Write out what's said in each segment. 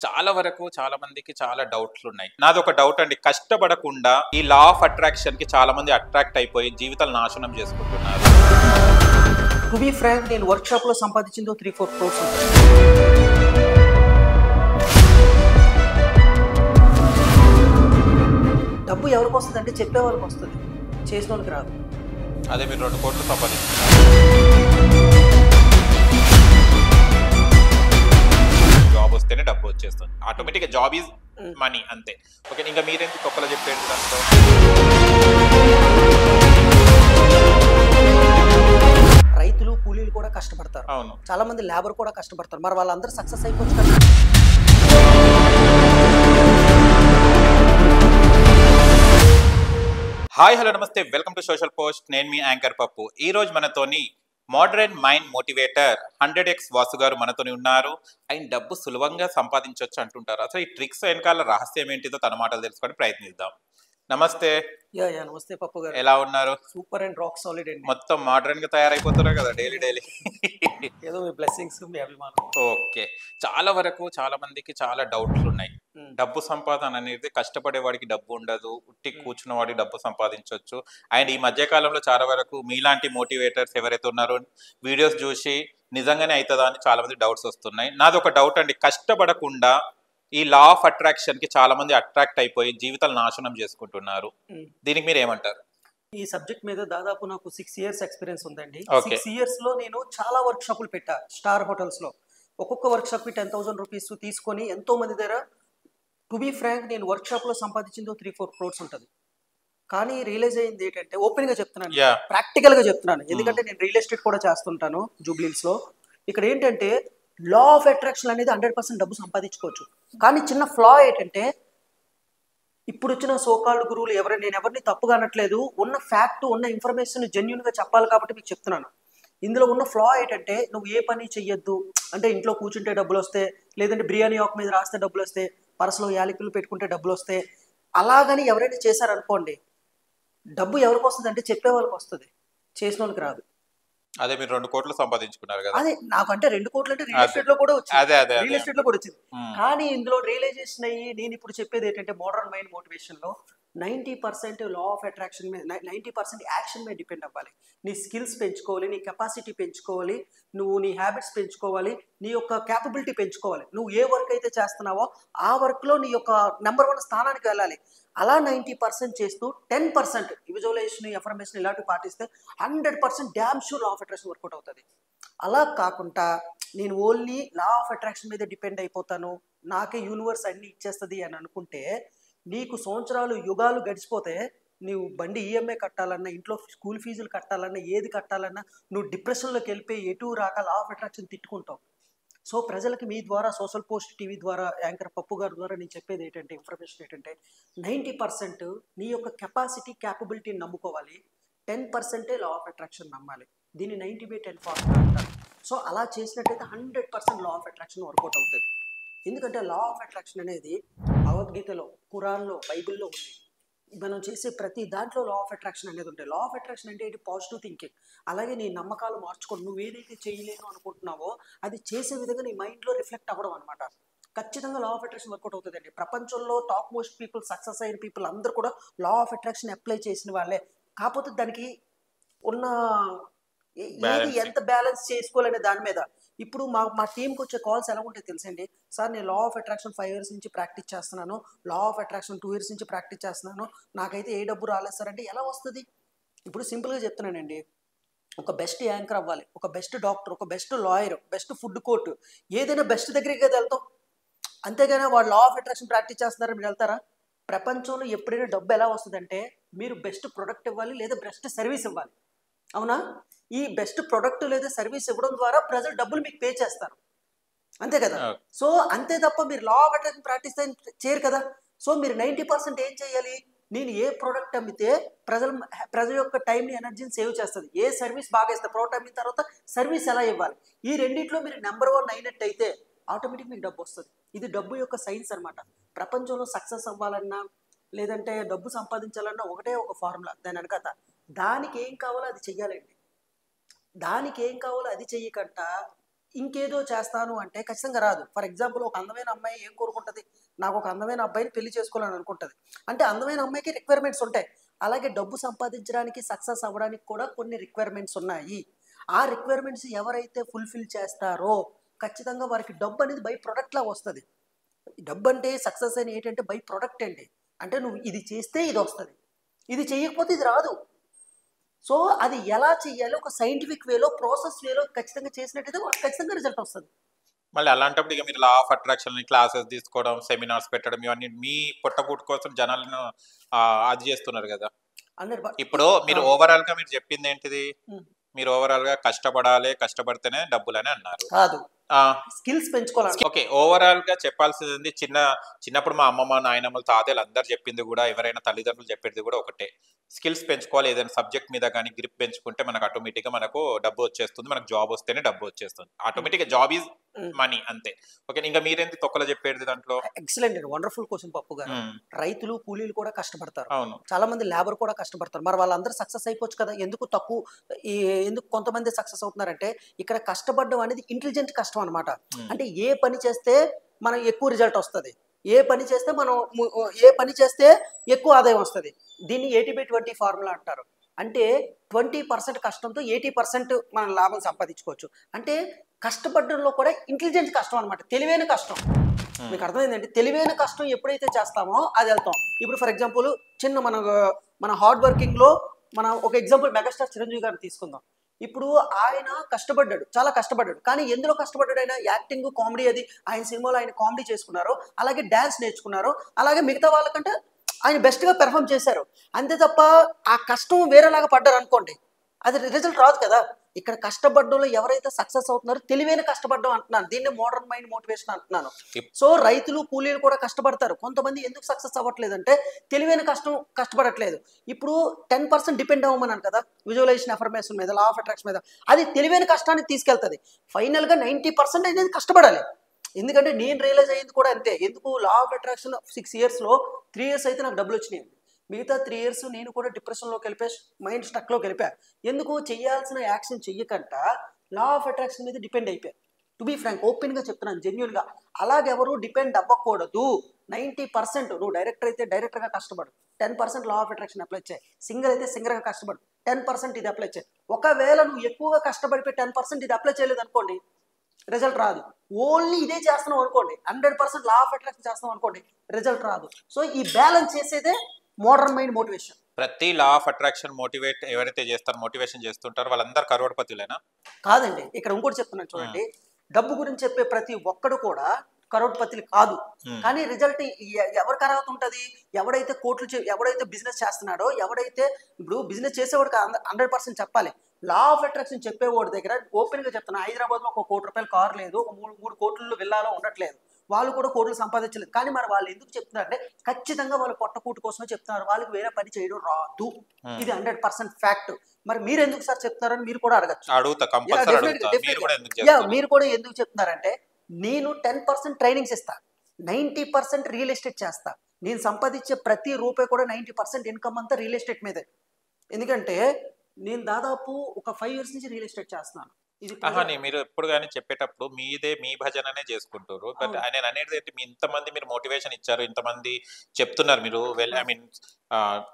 చాలా వరకు చాలా మందికి చాలా డౌట్లు ఉన్నాయి. నాదొక డౌట్ అండి. కష్టపడకుండా ఈ లా ఆఫ్ అట్రాక్షన్ కి చాలా మంది అట్రాక్ట్ అయిపోయి జీవితాలు నాశనం చేసుకుంటున్నారు. టు బీ ఫ్రాంక్, నేను వర్క్ షాప్ లో సంపాదించిందో 3-4 crores ఉంటుంది. డబ్బు ఎవరికి వస్తుంది అంటే చెప్పే వాళ్ళకి వస్తుంది, చేసిన వాళ్ళకి రాదు. అదే మీరు 2 కోట్లు సంపాదిస్తున్నారు. జాబ్ వస్తేనే డబ్బు వచ్చేస్తుంది. ఆటోమేటిక్గా జాబ్ ఈజ్ మనీ, అంతే. ఓకే, ఇంకా మీరేంటి గొప్పలో చెప్పేది దాంట్లో? రైతులు కూలీలు కూడా కష్టపడతారు, అవును. చాలా మంది లేబర్ కూడా కష్టపడతారు. మరి వాళ్ళందరూ సక్సెస్ అయిపోవచ్చు కదా. హాయ్, హలో, నమస్తే, వెల్కమ్ టు సోషల్ పోస్ట్. నేను మీ యాంకర్ పప్పు. ఈ రోజు మనతోని modern mind motivator 100x Vasu గారు మనతోని ఉన్నారు. ఆయన డబ్బు సులభంగా సంపాదించవచ్చు అంటుంటారు. అసలు ఈ ట్రిక్స్ వెనకాల రహస్యం ఏంటిదో తన మాటలు తెలుసుకొని ప్రయత్నిద్దాం. నమస్తే. యా నమస్తే పప్పు గారు, ఎలా ఉన్నారు? సూపర్ అండ్ రాక్ సాలిడ్ అండి. మొత్తం మోడర్న్ గా తయారైపోతున్నారు కదా డైలీ. ఏదో మీ బ్లెస్సింగ్స్, మీ అభిమానం. ఓకే, చాలా వరకు చాలా మందికి చాలా డౌట్లు ఉన్నాయి. డబ్బు సంపాదన అనేది కష్టపడే వాడికి డబ్బు ఉండదు, ఉట్టి కూర్చున్న వాడికి డబ్బు సంపాదించవచ్చు. అండ్ ఈ మధ్య కాలంలో చాలా వరకు మీలాంటి మోటివేటర్స్ ఎవరైతే ఉన్నారో వీడియోస్ చూసి నిజంగానే అవుతుందా అని చాలా మంది డౌట్స్ వస్తున్నాయి. నాదొక డౌట్ అండి. కష్టపడకుండా ఈ లా ఆఫ్ అట్రాక్షన్ కి చాలా మంది అట్రాక్ట్ అయిపోయి జీవితాలు నాశనం చేసుకుంటున్నారు. దీనికి మీరు ఏమంటారు? ఈ సబ్జెక్ట్ మీద దాదాపు నాకు 6 years ఎక్స్పీరియన్స్ ఉందండి. Okay. 6 years లో నేను చాలా వర్క్ షాపులు పెట్టా, స్టార్ హోటల్స్ లో. ఒక్కొక్క వర్క్ షాప్ కి 10,000 రూపీస్ తీసుకొని ఎంతో మంది దగ్గర. టు బీ ఫ్రాంక్, నేను వర్క్ షాప్ లో సంపాదించిందో 3-4 crores ఉంటుంది. కానీ రియలైజ్ అయ్యింది ఏంటంటే, ఓపెన్ గా చెప్తున్నాను, Yeah. ప్రాక్టికల్ గా చెప్తున్నాను, ఎందుకంటే నేను రియల్ ఎస్టేట్ కూడా చేస్తుంటాను జూబ్లీస్ లో. ఇక్కడ ఏంటంటే లా ఆఫ్ అట్రాక్షన్ అనేది 100% డబ్బు సంపాదించుకోవచ్చు. కానీ చిన్న ఫ్లా ఏంటంటే, ఇప్పుడు వచ్చిన సోకాల్డ్ గురువులు ఎవరైనా, నేను ఎవరిని తప్పుగా అనట్లేదు, ఉన్న ఫ్యాక్ట్ ఉన్న ఇన్ఫర్మేషన్ జెన్యున్ గా చెప్పాలి కాబట్టి మీకు చెప్తున్నాను. ఇందులో ఉన్న ఫ్లా ఏంటంటే, నువ్వు ఏ పని చెయ్యొద్దు అంటే, ఇంట్లో కూర్చుంటే డబ్బులు వస్తే, లేదంటే బిర్యానీ ఆకు మీద రాస్తే డబ్బులు వస్తే, పర్సులో యాలకులు పెట్టుకుంటే డబ్బులు వస్తే, అలాగని ఎవరైనా చేశారనుకోండి, డబ్బు ఎవరికి వస్తుంది అంటే చెప్పే వాళ్ళకి వస్తుంది, చేసిన వాళ్ళకి రాదు. అదే మీరు 2 కోట్లు సంపాదించుకున్నారు కదా. అదే నాకంటే 2 కోట్లు అంటే రియల్ ఎస్టేట్ లో కూడా వచ్చింది. అదే. రియల్ ఎస్టేట్ లో కూడా వచ్చింది. కానీ ఇందులో రియలైజేషన్ అయ్యి నేను ఇప్పుడు చెప్పేది ఏంటంటే, మోడర్న్ మైండ్ మోటివేషన్ లో 90% లా ఆఫ్ అట్రాక్షన్ మీద, 90% యాక్షన్ మీద డిపెండ్ అవ్వాలి. నీ స్కిల్స్ పెంచుకోవాలి, నీ కెపాసిటీ పెంచుకోవాలి, నువ్వు నీ హ్యాబిట్స్ పెంచుకోవాలి, నీ యొక్క క్యాపబిలిటీ పెంచుకోవాలి. నువ్వు ఏ వర్క్ అయితే చేస్తున్నావో ఆ వర్క్ లో నీ యొక్క నెంబర్ 1 స్థానానికి వెళ్ళాలి. అలా 90% చేస్తూ 10% విజువలైజేషన్, ఎఫర్మేషన్ ఇలాంటివి పాటిస్తే 100% damn sure law of attraction work out అవుతుంది. అలా కాకుండా నేను ఓన్లీ లా ఆఫ్ అట్రాక్షన్ మీద డిపెండ్ అయిపోతాను, నాకే యూనివర్స్ అన్ని ఇచ్చేస్తుంది అని అనుకుంటే, నీకు సంవత్సరాలు యుగాలు గడిచిపోతే నువ్వు బండి ఈఎంఐ కట్టాలన్నా, ఇంట్లో స్కూల్ ఫీజులు కట్టాలన్నా, ఏది కట్టాలన్నా నువ్వు డిప్రెషన్లోకి వెళ్ళిపోయి ఎటు రాక లా ఆఫ్ అట్రాక్షన్ తిట్టుకుంటావు. సో ప్రజలకి మీ ద్వారా, సోషల్ పోస్ట్ టీవీ ద్వారా, యాంకర్ పప్పు గారి ద్వారా నేను చెప్పేది ఏంటంటే, ఇన్ఫర్మేషన్ ఏంటంటే, 90% నీ యొక్క కెపాసిటీ, క్యాపబిలిటీని నమ్ముకోవాలి, 10% లా ఆఫ్ అట్రాక్షన్ నమ్మాలి. దీన్ని 90/10 ఫార్ములా అంటారు. సో అలా చేసినట్టయితే 100% లా ఆఫ్ అట్రాక్షన్ వర్కౌట్ అవుతుంది. ఎందుకంటే లా ఆఫ్ అట్రాక్షన్ అనేది భగవద్గీతలో, ఖురాన్లో, బైబిల్లో ఉంది. మనం చేసే ప్రతి దాంట్లో లా ఆఫ్ అట్రాక్షన్ అనేది ఉంటాయి. లా ఆఫ్ అట్రాక్షన్ అంటే ఏంటి? Positive thinking. అలాగే నీ నమ్మకాలు మార్చుకోండి. నువ్వు ఏదైతే చేయలేను అనుకుంటున్నావో అది చేసే విధంగా నీ మైండ్లో రిఫ్లెక్ట్ అవ్వడం అనమాట. ఖచ్చితంగా లా ఆఫ్ అట్రాక్షన్ వర్కౌట్ అవుతుందండి. ప్రపంచంలో టాప్ మోస్ట్ పీపుల్, సక్సెస్ అయిన పీపుల్ అందరూ కూడా లా ఆఫ్ అట్రాక్షన్ అప్లై చేసిన వాళ్ళే. కాకపోతే దానికి ఉన్న ఏది ఎంత బ్యాలెన్స్ చేసుకోవాలనే దాని మీద. ఇప్పుడు మా టీంకి వచ్చే కాల్స్ ఎలా ఉంటాయి తెలుసండి? సార్, నేను లా ఆఫ్ అట్రాక్షన్ 5 years నుంచి ప్రాక్టీస్ చేస్తున్నాను, లా ఆఫ్ అట్రాక్షన్ 2 years నుంచి ప్రాక్టీస్ చేస్తున్నాను, నాకైతే ఏ డబ్బు రాలేదు సార్ అంటే ఎలా వస్తుంది? ఇప్పుడు సింపుల్గా చెప్తున్నానండి, ఒక బెస్ట్ యాంకర్ అవ్వాలి, ఒక బెస్ట్ డాక్టర్, ఒక best lawyer, best food court, ఏదైనా బెస్ట్ దగ్గరికి కదా వెళ్తాం. అంతేగాని వాళ్ళు లా ఆఫ్ అట్రాక్షన్ ప్రాక్టీస్ చేస్తున్నారని మీరు వెళ్తారా? ప్రపంచంలో ఎప్పుడైనా డబ్బు ఎలా వస్తుందంటే, మీరు బెస్ట్ ప్రొడక్ట్ ఇవ్వాలి లేదా బెస్ట్ సర్వీస్ ఇవ్వాలి. అవునా? ఈ బెస్ట్ ప్రొడక్ట్ లేదా సర్వీస్ ఇవ్వడం ద్వారా ప్రజలు డబ్బులు మీకు పే చేస్తారు, అంతే కదా. సో అంతే తప్ప మీరు లా ఆఫ్ అట్రాక్షన్ ప్రాక్టీస్ చేయరు కదా. సో మీరు 90% ఏం చేయాలి? నేను ఏ ప్రోడక్ట్ అమ్మితే ప్రజల యొక్క టైంని, ఎనర్జీని సేవ్ చేస్తుంది, ఏ సర్వీస్ బాగా ఇస్తుంది, ప్రోడక్ట్ అమ్మిన తర్వాత సర్వీస్ ఎలా ఇవ్వాలి, ఈ రెండింటిలో మీరు నెంబర్ 1 అయినట్టయితే ఆటోమేటిక్ మీకు డబ్బు వస్తుంది. ఇది డబ్బు యొక్క సైన్స్ అనమాట. ప్రపంచంలో సక్సెస్ అవ్వాలన్నా, లేదంటే డబ్బు సంపాదించాలన్నా ఒకటే ఒక ఫార్ములా, దాని వెనకాల దానికి ఏం కావాలో అది చెయ్యాలండి. దానికి ఏం కావాలో అది చెయ్యకుండా ఇంకేదో చేస్తాను అంటే ఖచ్చితంగా రాదు. ఫర్ ఎగ్జాంపుల్ ఒక అందమైన అమ్మాయి ఏం కోరుకుంటది? నాకు ఒక అందమైన అబ్బాయిని పెళ్లి చేసుకోవాలని అనుకుంటది. అంటే అందమైన అమ్మాయికి రిక్వైర్మెంట్స్ ఉంటాయి. అలాగే డబ్బు సంపాదించడానికి, సక్సెస్ అవ్వడానికి కూడా కొన్ని రిక్వైర్మెంట్స్ ఉన్నాయి. ఆ రిక్వైర్మెంట్స్ ఎవరైతే ఫుల్ఫిల్ చేస్తారో ఖచ్చితంగా వారికి డబ్బు అనేది బై ప్రొడక్ట్‌లా వస్తది. డబ్బు అంటే సక్సెస్ అని ఏంటంటే బై ప్రొడక్ట్ అండి. అంటే నువ్వు ఇది చేస్తే ఇది వస్తది. ఇది చేయకపోతే ఇది రాదు. సో, అది ఎలా చేయాలో ఒక సైంటిఫిక్ వేలో, ప్రాసెస్ వేలో ఖచ్చితంగా చేసినట్టయితే వాళ్ళకి ఖచ్చితంగా రిజల్ట్ వస్తది. మళ్ళీ అలాంటప్పుడు ఇక మీరు లా ఆఫ్ అట్రాక్షన్ క్లాసెస్ తీసుకోవడం, సెమినార్స్ పెట్టడం ఇవన్నీ మీ పొట్టకూటి కోసం జనాలను అది చేస్తున్నారు కదా. 100 ఇప్పుడు మీరు ఆ! ఓవరాల్ గా మీరు చెప్పింది ఏంటిది? హ్మ్. మీరు ఓవరాల్ గా కష్టపడాలి, కష్టపడితేనే డబ్బులని అన్నారు. కాదు. ఆ స్కిల్స్ పెంచుకోవాలంట. ఓకే. ఓవరాల్ గా చెప్పాల్సింది చిన్నప్పుడు మా అమ్మమ్మ, నాయనమ్మలు, తాతయ్యలు అందరూ చెప్పింది కూడా, ఎవరైనా తల్లిదండ్రులు చెప్పేది కూడా ఒకటే. స్కిల్స్ పెంచుకోవాలి. ఏదైనా సబ్జెక్ట్ మీద గాని గ్రిప్ పెంచుకుంటే మనకు ఆటోమేటిక్‌గా మనకు డబ్బు వచ్చేస్తుంది. మనకు జాబ్ వస్తేనే డబ్బు వచ్చేస్తుంది. ఆటోమేటిక్‌గా జాబ్ ఈజ్ హ్మ్. మనీ అంతే. ఓకే. ఇంకా మీరేంటి తొక్కలో చెప్పేది దాంట్లో? ఎక్సలెంట్ అండి. వండర్‌ఫుల్ క్వెషన్ పప్పు గారు. హ్మ్. రైతులు, కూలీలు కూడా కష్టపడతారు. అవును. చాలా మంది లేబర్ కూడా కష్టపడతారు. మరి వాళ్ళందరూ సక్సెస్ అయిపోవచ్చు కదా! ఈ ఎందుకు కొంతమంది సక్సెస్ అవుతున్నారంటే, ఇక్కడ కష్టపడడం అనేది ఇంటెలిజెంట్ కష్టం అన్నమాట. హ్మ్. అంటే ఏ పని చేస్తే మనం ఎక్కువ రిజల్ట్ వస్తది. ఏ పని చేస్తే ఏ పని చేస్తే ఎక్కువ ఆదాయం వస్తది. దీన్ని 80/20 ఫార్ములా అంటారు. అంటే 20% కష్టంతో 80% మనం లాభం సంపాదించుకోవచ్చు. అంటే కష్టపడడంలో కూడా ఇంటెలిజెంట్ కష్టం అన్నమాట. తెలివైన కష్టం. హ్మ్. మీకు అర్థమైందండి. తెలివైన కష్టం ఎప్పుడైతే చేస్తామో అది వెళ్తాం. ఇప్పుడు ఫర్ ఎగ్జాంపుల్ చిన్న మన హార్డ్ వర్కింగ్‌లో మనం ఒక ఎగ్జాంపుల్ మెగాస్టార్ చిరంజీవి గారిని తీసుకుందాం. ఇప్పుడు ఆయన కష్టపడ్డాడు. చాలా కష్టపడ్డాడు. కానీ ఎందులో కష్టపడ్డాడు ఆయన? యాక్టింగ్, కామెడీ అది ఆయన సినిమాలో ఆయన కామెడీ చేసుకున్నారు. అలాగే డాన్స్ నేర్చుకున్నారు. అలాగే మిగతా వాళ్ళకంటే ఆయన బెస్ట్‌గా పెర్ఫార్మ్ చేశారు. అంతే తప్ప ఆ కష్టం వేరేలాగా పడ్డారనుకోండి. అది రిజల్ట్ రాదు కదా! ఇక్కడ కష్టపడ్డంలో ఎవరైతే సక్సెస్ అవుతున్నారో తెలివైన కష్టపడ్డం అంటున్నాను. దీన్నే మోడర్న్ మైండ్ మోటివేషన్ అంటున్నాను. ఇప్ సో, రైతులు, కూలీలు కూడా కష్టపడతారు. కొంతమంది ఎందుకు సక్సెస్ అవ్వట్లేదంటే తెలివైన కష్టపడట్లేదు. ఇప్పుడు 10% డిపెండ్ అవ్వమన్నాను కదా! విజువలైజేషన్, అఫర్మేషన్ మీద, లా ఆఫ్ అట్రాక్షన్ మీద. అది తెలివైన కష్టానికి తీసుకెళ్తది. ఫైనల్‌గా 90% అనేది కష్టపడాలి. ఎందుకంటే నేను రియలైజ్ అయ్యింది కూడా అంతే. ఎందుకు లా ఆఫ్ అట్రాక్షన్ 6 ఇయర్స్‌లో 3 ఇయర్స్ అయితే నాకు డబ్బులొచ్చినాయండి. మిగతా 3 ఇయర్స్ నేను కూడా డిప్రెషన్‌లోకెళ్ళిపోయా, మైండ్ స్టక్‌లోకెళ్ళిపోయా. ఎందుకు చేయాల్సిన యాక్షన్ చెయ్యకంట లా ఆఫ్ అట్రాక్షన్ మీద డిపెండ్ అయిపోయా. టు బీ ఫ్రాంక్ ఓపెన్‌గా చెప్తున్నాను జెన్యూన్‌గా. అలాగెవరు డిపెండ్ అవ్వకూడదు. 90% నువ్వు డైరెక్టర్ అయితే డైరెక్టర్‌గా కష్టపడు. 10% లా ఆఫ్ అట్రాక్షన్ అప్లై చేయి. సింగర్ అయితే సింగర్‌గా కష్టపడు. 10% ఇది అప్లై చేయి. ఒకవేళ నువ్వు ఎక్కువగా కష్టపడిపోయి 10% ఇది అప్లై చేయలేదనుకోండి రిజల్ట్ రాదు. ఓన్లీ ఇదే చేస్తున్నాం అనుకోండి 100% లా ఆఫ్ అట్రాక్షన్ చేస్తున్నాం అనుకోండి రిజల్ట్ రాదు. సో, ఈ బ్యాలెన్స్ చేసేదే మోడర్న్ మైండ్ మోటివేషన్. ప్రతి లా ఆఫ్ అట్రాక్షన్ మోటివేట్ ఎవరైతే చేస్తారో, మోటివేషన్ చేస్తుంటారో వాళ్ళందరూ కరోడ్పతులేనా? కాదండి. ఇక్కడ ఇంకోటి చెప్తున్నాను హ్మ్. చూడండి. డబ్బు గురించి చెప్పే ప్రతి ఒక్కడు కూడా కరోడ్పతిలు కాదు. హ్మ్. కానీ రిజల్ట్ ఎవరికి అర్హత ఉంటది? ఎవడైతే బిజినెస్ చేస్తున్నాడో, ఇప్పుడు బిజినెస్ చేసేవాడికి 100% చెప్పాలి. లా ఆఫ్ అట్రాక్షన్ చెప్పేవాడి దగ్గర ఓపెన్‌గా చెప్తున్నా. హైదరాబాద్‌లో ఒక ₹1,00,00,000 కార్ లేదు. ఒక 3,00,00,000 విల్లాలో ఉండట్లేదు. వాళ్ళు కూడా కోట్లు సంపాదించలేదు. కానీ మరి వాళ్ళు ఎందుకు చెప్తున్నారంటే ఖచ్చితంగా వాళ్ళ పొట్టకూటి కోసమే చెప్తున్నారు. వాళ్ళకి వేరే పని చేయడం రాదు. హ్మ్. ఇది 100% ఫ్యాక్ట్. మరి మీరెందుకు సార్ చెప్తున్నారని మీరు కూడా అడగొచ్చు. అడుగుతా. కంపల్సరీ అడుగుతా. మీరు డెఫినెట్‌గా. కూడా ఎందుకు చేస్తారు? మీరు కూడా ఎందుకు చెప్తున్నారంటే, నేను 10% ట్రైనింగ్స్ ఇస్తా. 90% రియల్ ఎస్టేట్ చేస్తా. నేను సంపాదించే ప్రతి రూపాయి కూడా 90% ఇన్‌కమ్ అంతా రియల్ ఎస్టేట్ మీదే. ఎందుకంటే, నేను దాదాపు ఒక 5 ఇయర్స్ నుంచి రియల్ ఎస్టేట్ చేస్తున్నాను. ఇది ఆహా! ప్రజెంట్ మీరు ఎప్పుడు గాని చెప్పేటప్పుడు మీ భజననే చేసుకుంటుర్రు. బట్ అవును. నేననేది ఏంటి, ఇంతమంది మీరు మోటివేషన్ ఇచ్చారు. ఇంతమంది చెప్తున్నారు మీరు ఐ మీన్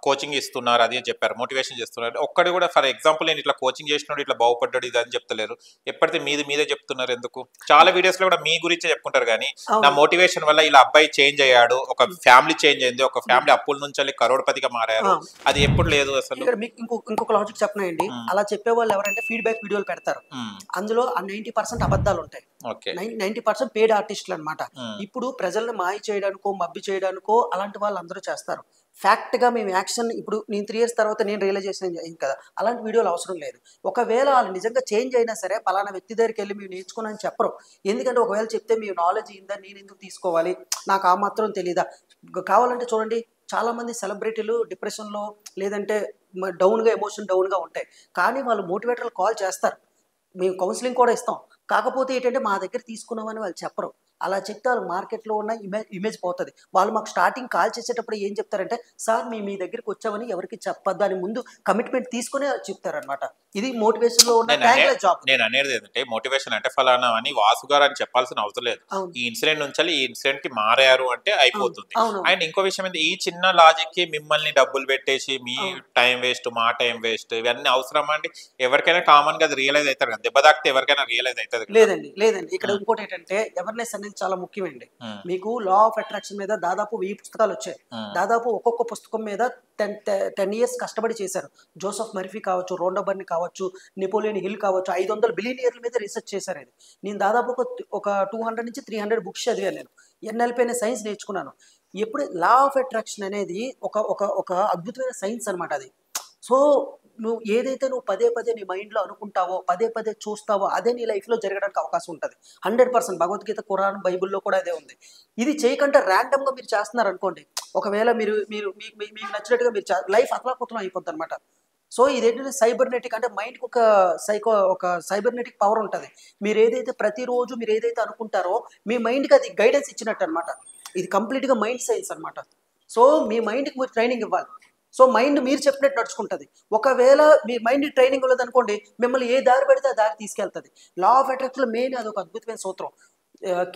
కోచింగ్ ఇస్తున్నారు. అది చెప్పారు. మోటివేషన్ చేస్తున్నారు. ఒక్కడు కూడా ఫర్ ఎగ్జాంపుల్ నేను ఇట్లా కోచింగ్ చేసినోడు ఇట్లా బాగుపడ్డాడు ఇది అని చెప్తలేరు. ఎప్పటిది మీదే చెప్తున్నారు ఎందుకు? చాలా వీడియోస్‌లో కూడా మీ గురించే చెప్పుకుంటారు గానీ, నా అవును. మోటివేషన్ వల్ల ఇలా అబ్బాయి చేంజ్ అయ్యాడు. ఒక హ్మ్. ఫ్యామిలీ చేంజ్ అయింది. ఒక హ్మ్. ఫ్యామిలీ అప్పుల నుంచెల్లి కరోడ్పతిగా మారారు. ఆ! అది ఎప్పుడు లేదు అసలు. ఇక్కడ మీకు ఇంకొక లాజిక్ చెప్పనాయండి. హ్మ్. అలా చెప్పేవాళ్ళు ఎవరంటే ఫీడ్‌బ్యాక్ వీడియోలు పెడతారు. హ్మ్. అందులో ఆ 90% అబద్ధాలుంటాయి. ఓకే. 90% పెయిడ్ ఆర్టిస్టులనమాట. హ్మ్. ఇప్పుడు ప్రజల్ని మాయ చేయడానికో, మభ్య చేయడానికో అలాంటి వాళ్ళందరూ చేస్తారు. ఫ్యాక్ట్‌గా మేము యాక్షన్ ఇప్పుడు నేను 3 ఇయర్స్ తర్వాత నేను రియలైజేషన్ అయింది కదా! అలాంటి వీడియోలు అవసరం లేదు. ఒకవేళ ఆళ్ళు నిజంగా చేంజ్ అయినా సరే పలానా వ్యక్తి దగ్గరికెళ్ళి మేము నేర్చుకున్నామని చెప్పరు. ఎందుకంటే ఒకవేళ చెప్తే మీ నాలెడ్జ్ ఇందా నేనెందుకు తీసుకోవాలి? నాకు ఆ మాత్రం తెలీదా? కావాలంటే చూడండి చాలామంది సెలబ్రిటీలు డిప్రెషన్‌లో లేదంటే ఎమోషన్ డౌన్‌గా ఉంటాయి. కానీ వాళ్ళు మోటివేటర్లు కాల్ చేస్తారు. మేము కౌన్సెలింగ్ కూడా ఇస్తాం. కాకపోతే ఏంటంటే మా దగ్గర తీసుకున్నామని వాళ్ళు చెప్పరు. అలా చెప్తే వాళ్ళు మార్కెట్లో ఉన్న ఇమేజ్ పోతుంది. వాళ్ళు మాకు స్టార్టింగ్ కాల్ చేసేటప్పుడు ఏం చెప్తారంటే, సార్ మీ దగ్గరికి వచ్చామని ఎవరికి చెప్పొద్దు అని ముందు కమిట్మెంట్ తీసుకునే చెప్తారనమాట. ఇది మోటివేషన్లో ఉన్న ట్యాంక్లెస్ జాబ్. నేను అనేది ఏంటంటే మోటివేషన్ అంటే ఫలానా అని వాసు గారు అని చెప్పాల్సిన అవసరం లేదు. ఈ ఇన్సిడెంట్ నుంచి ఈ ఇన్సిడెంట్ కి మారారు అంటే అయిపోతుంది. అండ్ ఇంకో విషయం ఏంటి, ఈ చిన్న లాజిక్ కి మిమ్మల్ని డబ్బులు పెట్టేసి మీ టైం వేస్ట్, మా టైం వేస్ట్, ఇవన్నీ అవసరమా అండి? ఎవరికైనా కామన్ గా రియలైజ్ అవుతారు కదా, దెబ్బ తాకితే ఎవరికైనా రియలైజ్ అవుతుంది. లేదండి ఇక్కడ ఇంకోటి ఏంటంటే అవేర్నెస్ అనేది చాలా ముఖ్యమండి. మీకు లా ఆఫ్ అట్రాక్షన్ మీద దాదాపు 1000 పుస్తకాలు వచ్చాయి. దాదాపు ఒక్కొక్క పుస్తకం మీద 10 years కష్టపడి చేశారు. జోసెఫ్ మర్ఫీ కావచ్చు, రోండా బర్నీ కావచ్చు, నెపోలియన్ హిల్ కావచ్చు, 500 బిలియనియర్ల మీద రీసెర్చ్ చేశారు. ఇది నేను దాదాపు ఒక 200 నుంచి 300 బుక్స్ చదివాను. నేను ఎన్ఎల్పి అనే సైన్స్ నేర్చుకున్నాను. ఎప్పుడు లా ఆఫ్ అట్రాక్షన్ అనేది ఒక అద్భుతమైన సైన్స్ అనమాట అది. సో నువ్వు ఏదైతే నువ్వు పదే పదే నీ మైండ్లో అనుకుంటావో, పదే పదే చూస్తావో, అదే నీ లైఫ్లో జరగడానికి అవకాశం ఉంటుంది. 100% భగవద్గీత, ఖురాన్, బైబుల్లో కూడా అదే ఉంది. ఇది చేయకుండా ర్యాండమ్గా మీరు చేస్తున్నారు అనుకోండి, ఒకవేళ మీకు నచ్చినట్టుగా మీరు లైఫ్ అతలాకుతలం అయిపోద్ది అనమాట. సో ఇదేంటంటే సైబర్నెటిక్ అంటే మైండ్కి ఒక సైబర్నెటిక్ పవర్ ఉంటుంది. మీరు ఏదైతే ప్రతిరోజు మీరు ఏదైతే అనుకుంటారో మీ మైండ్కి అది గైడెన్స్ ఇచ్చినట్టు అనమాట. ఇది కంప్లీట్గా మైండ్ సైన్స్ అనమాట. సో మీ మైండ్కి మీరు ట్రైనింగ్ ఇవ్వాలి. సో మైండ్ మీరు చెప్పినట్టు నడుచుకుంటుంది. ఒకవేళ మీ మైండ్ ట్రైనింగ్ ఉన్నదనుకోండి, మిమ్మల్ని ఏ దారి పెడితే ఆ దారి తీసుకెళ్తుంది. లా ఆఫ్ అట్రాక్షన్లో మెయిన్ అది ఒక అద్భుతమైన సూత్రం.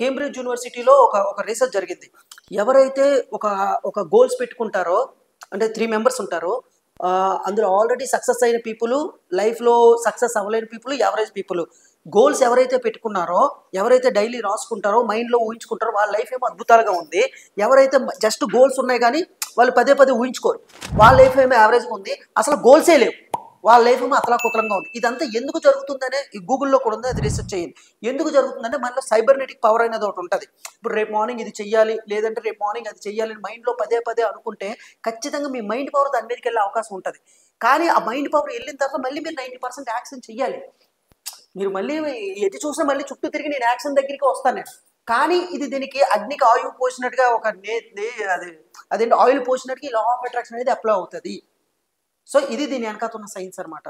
కేంబ్రిడ్జ్ యూనివర్సిటీలో ఒక రీసెర్చ్ జరిగింది. ఎవరైతే ఒక గోల్స్ పెట్టుకుంటారో, అంటే 3 members ఉంటారో, అందులో ఆల్రెడీ సక్సెస్ అయిన పీపుల్, లైఫ్లో సక్సెస్ అవ్వలేని పీపుల్, యావరేజ్ పీపుల్. గోల్స్ ఎవరైతే పెట్టుకున్నారో, ఎవరైతే డైలీ రాసుకుంటారో, మైండ్లో ఊహించుకుంటారో, వాళ్ళ లైఫ్ ఏమో అద్భుతాలుగా ఉంది. ఎవరైతే జస్ట్ గోల్స్ ఉన్నాయి కానీ వాళ్ళు పదే పదే ఊహించుకోరు, వాళ్ళ లైఫ్ ఏమో యావరేజ్గా ఉంది. అసలు గోల్సే లేవు, వాళ్ళ లైఫ్ ఏమో అతలాకుతలంగా ఉంది. ఇదంతా ఎందుకు జరుగుతుందనే ఈ గూగుల్లో కూడా ఉంది, అది రీసెర్చ్ చేయండి. ఎందుకు జరుగుతుందంటే మనలో సైబర్నెటిక్ పవర్ అనేది ఒకటి ఉంటుంది. ఇప్పుడు రేపు మార్నింగ్ ఇది చెయ్యాలి, లేదంటే రేపు మార్నింగ్ అది చెయ్యాలి అని మైండ్లో పదే పదే అనుకుంటే ఖచ్చితంగా మీ మైండ్ పవర్ దాని మీదకి వెళ్ళే అవకాశం ఉంటుంది. కానీ ఆ మైండ్ పవర్ వెళ్ళిన తర్వాత మళ్ళీ మీరు 90% యాక్షన్ చెయ్యాలి. మీరు మళ్ళీ ఎటు చూసినా మళ్ళీ చుట్టూ తిరిగి నేను యాక్షన్ దగ్గరికి వస్తాను నేను. కానీ ఇది దీనికి అగ్నికి ఆయిల్ పోసినట్టుగా అదేంటి ఆయిల్ పోసినట్టుగా ఈ లా ఆఫ్ అట్రాక్షన్ అనేది అప్లై అవుతుంది. సో ఇది దీని వెనకాల ఉన్న సైన్స్ అనమాట.